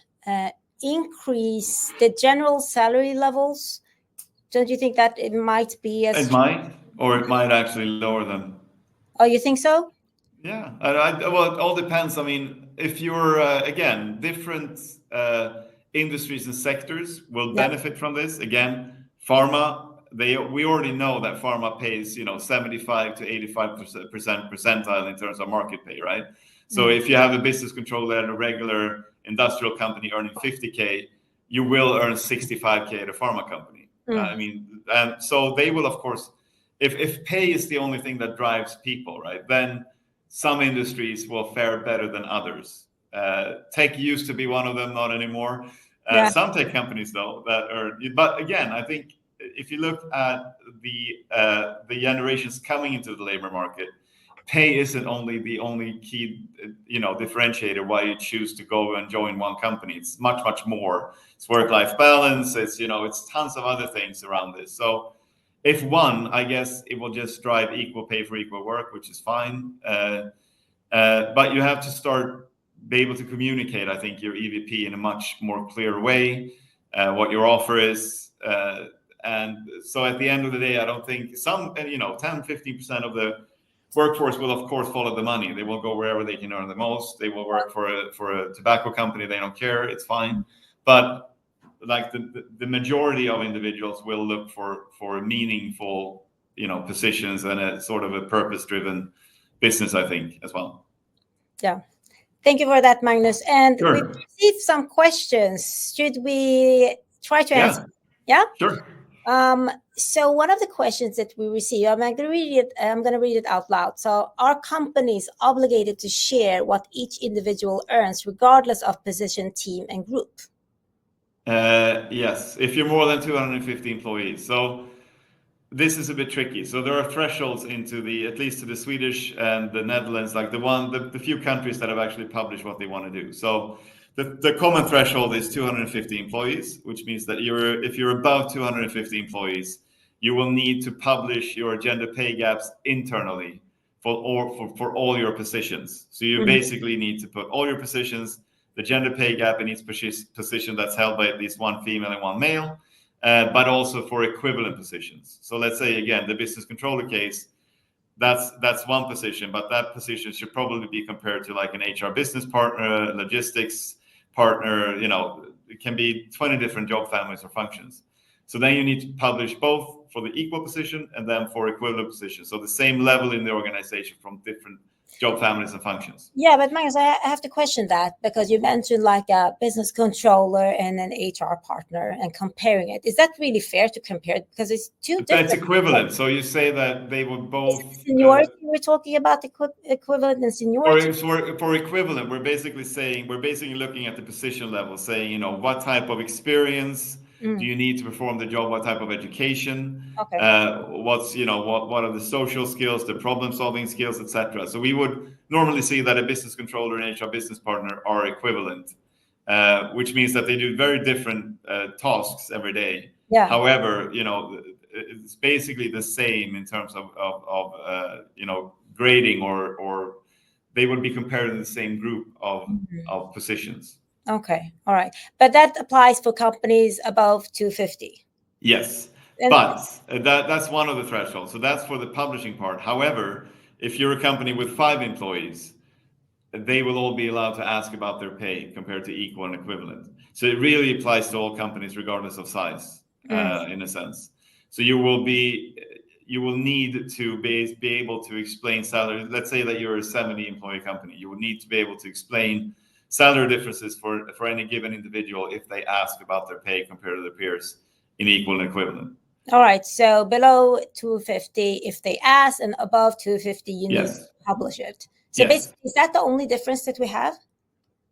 increase the general salary levels. Don't you think that it might be as... It might, or it might actually lower them. Oh, you think so? Yeah, well, it all depends. I mean, if you're again, different industries and sectors will benefit from this. Again, pharma, we already know that pharma pays 75 to 85% percentile in terms of market pay, right? So if you have a business controller at a regular industrial company earning 50K, you will earn 65K at a pharma company. I mean, and so they will, of course, if pay is the only thing that drives people, right, then some industries will fare better than others. Tech used to be one of them, not anymore. Some tech companies, though, that are. But again, I think if you look at the generations coming into the labor market, pay isn't the only key, differentiator why you choose to go and join one company. It's much more. It's work-life balance. It's it's tons of other things around this. So if one, I guess it will just drive equal pay for equal work, which is fine. But you have to be able to communicate, I think, your EVP in a much more clear way, what your offer is. And so at the end of the day, I don't think 10-15% of the workforce will, of course, follow the money. They will go wherever they can earn the most. They will work for a tobacco company. They don't care. It's fine. But like the majority of individuals will look for meaningful, positions and a sort of a purpose-driven business, I think, as well. Yeah. Thank you for that, Magnus. And Sure. we received some questions. Should we try to answer? Yeah? Sure. So one of the questions that we received, I'm going to read it out loud. So, are companies obligated to share what each individual earns, regardless of position, team, and group? Yes, if you're more than 250 employees. So this is a bit tricky. So there are thresholds at least to the Swedish and the Netherlands, like the few countries that have actually published what they want to do. So the common threshold is 250 employees, which means that if you're above 250 employees, you will need to publish your gender pay gaps internally for all your positions. So you basically need to put all your positions, the gender pay gap in each position that's held by at least one female and one male, but also for equivalent positions. So let's say, again, the business controller case, that's one position, but that position should probably be compared to like an HR business partner, logistics partner, it can be 20 different job families or functions. So then you need to publish both for the equal position and then for equivalent positions. So the same level in the organization from different job families and functions. Yeah, but Magnus, I have to question that, because you mentioned like a business controller and an HR partner and comparing it. Is that really fair to compare it? Because it's two different. It's equivalent. So you say that they would both. Seniority, we're talking about equivalent and seniority. For equivalent, we're basically looking at the position level, saying, what type of experience do you need to perform the job? What type of education? Okay. What are the social skills, the problem-solving skills, etc. So we would normally see that a business controller and HR business partner are equivalent, which means that they do very different tasks every day. Yeah. However, it's basically the same in terms of grading, or they would be compared in the same group of positions. Okay, all right, but that applies for companies above 250. Yes, but that's one of the thresholds. So that's for the publishing part. However, if you're a company with 5 employees, they will all be allowed to ask about their pay compared to equal and equivalent. So it really applies to all companies regardless of size, in a sense. So you will need to be able to explain salary. Let's say that you're a 70 employee company. You will need to be able to explain salary differences for any given individual if they ask about their pay compared to their peers in equal and equivalent. All right, so below 250 if they ask, and above 250 you need to publish it. So basically, is that the only difference that we have?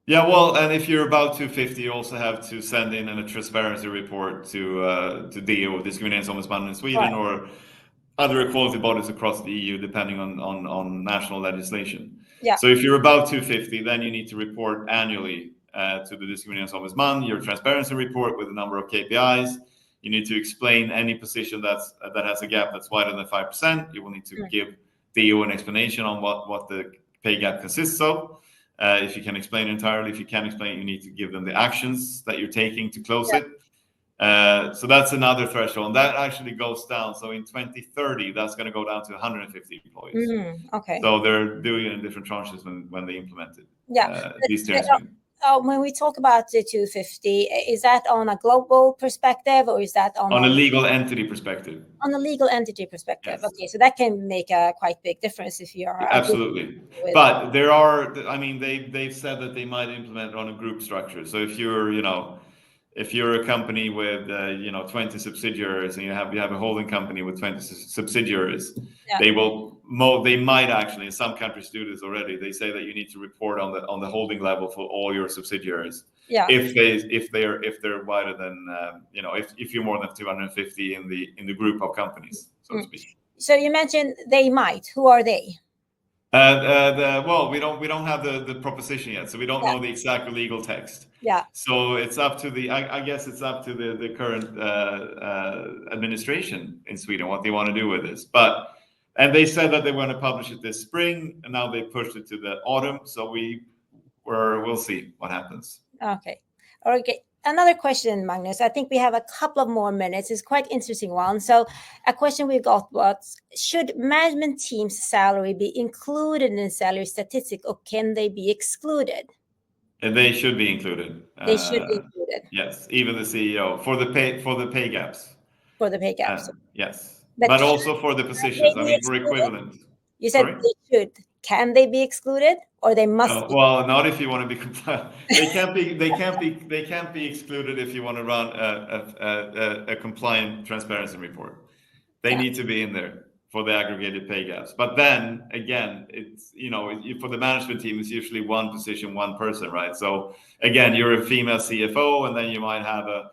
Yeah, well, and if you're about 250, you also have to send in a transparency report to DO, Diskrimineringsombudsmannen in Sweden, or other equality bodies across the EU, depending on national legislation. Yeah. So if you're above 250, then you need to report annually to the Diskrimineringsombudsman your transparency report with a number of KPIs. You need to explain any position that has a gap that's wider than 5%. You will need to give the EU an explanation on what the pay gap consists of. If you can explain it entirely, if you can't explain it, you need to give them the actions that you're taking to close it. So that's another threshold. And that actually goes down. So in 2030, that's going to go down to 150 employees. Okay. So they're doing it in different tranches when they implement it. These terms. When we talk about the 250, is that on a global perspective, or is that on a legal entity perspective? On a legal entity perspective, yes. Okay, so that can make a quite big difference if you are absolutely. But there are, I mean, they've said that they might implement it on a group structure. So if you're, if you're a company with 20 subsidiaries and you have a holding company with 20 subsidiaries, they might actually, in some countries do this already. They say that you need to report on the holding level for all your subsidiaries. If they're wider than if you're more than 250 in the group of companies, so to speak. So you mentioned they might. Who are they? Well, we don't have the proposition yet, so we don't know the exact legal text. So it's up to I guess it's up to the current administration in Sweden what they want to do with this. And they said that they want to publish it this spring, and now they pushed it to the autumn. So we'll see what happens. Okay. Another question, Magnus. I think we have a couple of more minutes. It's quite interesting one. So a question we got was, should management team's salary be included in salary statistic, or can they be excluded? And they should be included. They should be included. Yes, even the CEO for the pay gaps. For the pay gaps. Yes. But also for the positions. I mean, for equivalent. You said they should. Can they be excluded, or they must? Well, not if you want to be compliant. They can't be excluded if you want to run a compliant transparency report. They need to be in there for the aggregated pay gaps. But then again, it's for the management team, it's usually one position, one person, right? So again, you're a female CFO, and then you might have a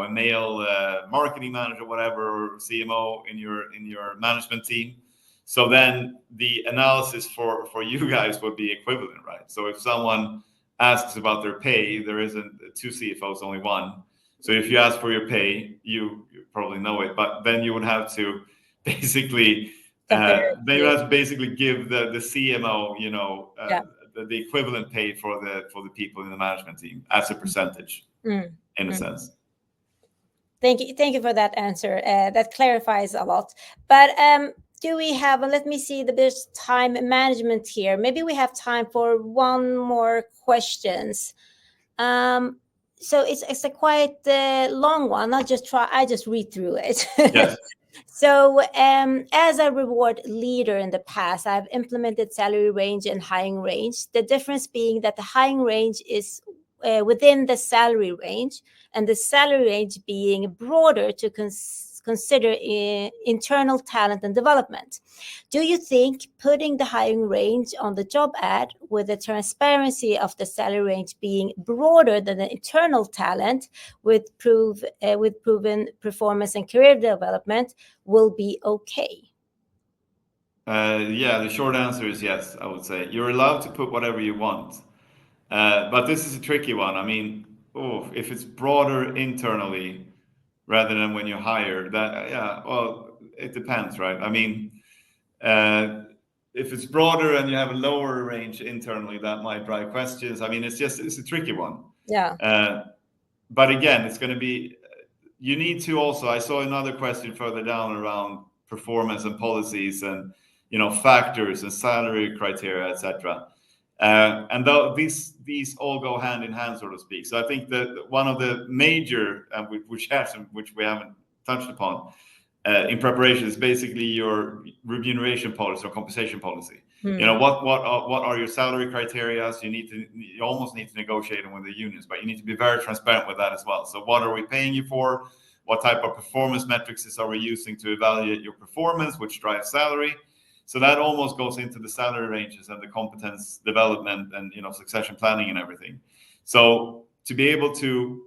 male marketing manager, whatever, or CMO in your management team. So then the analysis for you guys would be equivalent, right? So if someone asks about their pay, there isn't two CFOs, only one. So if you ask for your pay, you probably know it, but then you would have to basically give the CMO, the equivalent pay for the people in the management team as a percentage, in a sense. Thank you for that answer. That clarifies a lot. But do we have, let me see the best time management here. Maybe we have time for one more questions. So it's a quite long one. I just read through it. Yes. So as a reward leader in the past, I've implemented salary range and hiring range. The difference being that the hiring range is within the salary range, and the salary range being broader to consider internal talent and development. Do you think putting the hiring range on the job ad with the transparency of the salary range being broader than the internal talent with proven performance and career development will be okay? The short answer is yes, I would say. You're allowed to put whatever you want. But this is a tricky one. I mean, if it's broader internally rather than when you hire, it depends, right? I mean, if it's broader and you have a lower range internally, that might drive questions. I mean, it's a tricky one. But again, it's going to be, you need to also, I saw another question further down around performance and policies and, factors and salary criteria, etc. And though these all go hand in hand, so to speak. So I think that one of the major, which we haven't touched upon in preparation, is basically your remuneration policy or compensation policy. What are your salary criteria? So you almost need to negotiate them with the unions, but you need to be very transparent with that as well. So what are we paying you for? What type of performance metrics are we using to evaluate your performance, which drives salary? So that almost goes into the salary ranges and the competence development and succession planning and everything. So to be able to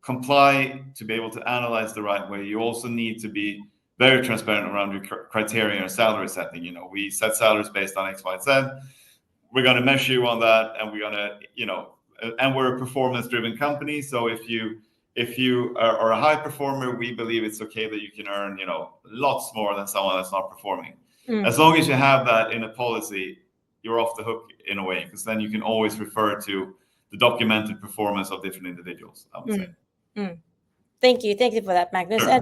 comply, to be able to analyze the right way, you also need to be very transparent around your criteria and salary setting. We set salaries based on X, Y, Z. We're going to measure you on that, and we're going to, and we're a performance-driven company. So if you if you are a high performer, we believe it's okay that you can earn, lots more than someone that's not performing. As long as you have that in a policy, you're off the hook in a way, because then you can always refer to the documented performance of different individuals, I would say. Thank you for that, Magnus. Sure.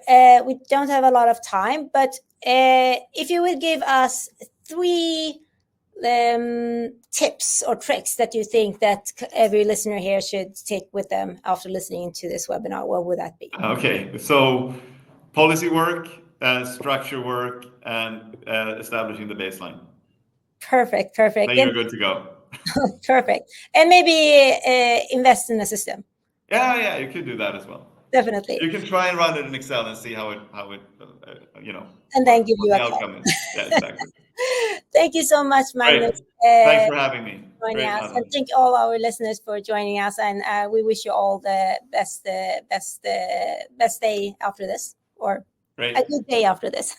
And we don't have a lot of time, but if you would give us 3 tips or tricks that you think that every listener here should take with them after listening to this webinar, what would that be? Okay, so policy work, structure work, and establishing the baseline. Perfect. Then you're good to go. Perfect. And maybe invest in a system. Yeah, you could do that as well. Definitely. You can try and run it in Excel and see how it and then give you the a outcome is. Yeah, exactly. Thank you so much, Magnus. Thanks for having me. Joining us, and thank all our listeners for joining us. And we wish you all the best day after this, or a good day after this.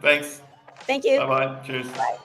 Thanks. Thank you. Bye-bye. Cheers. Bye.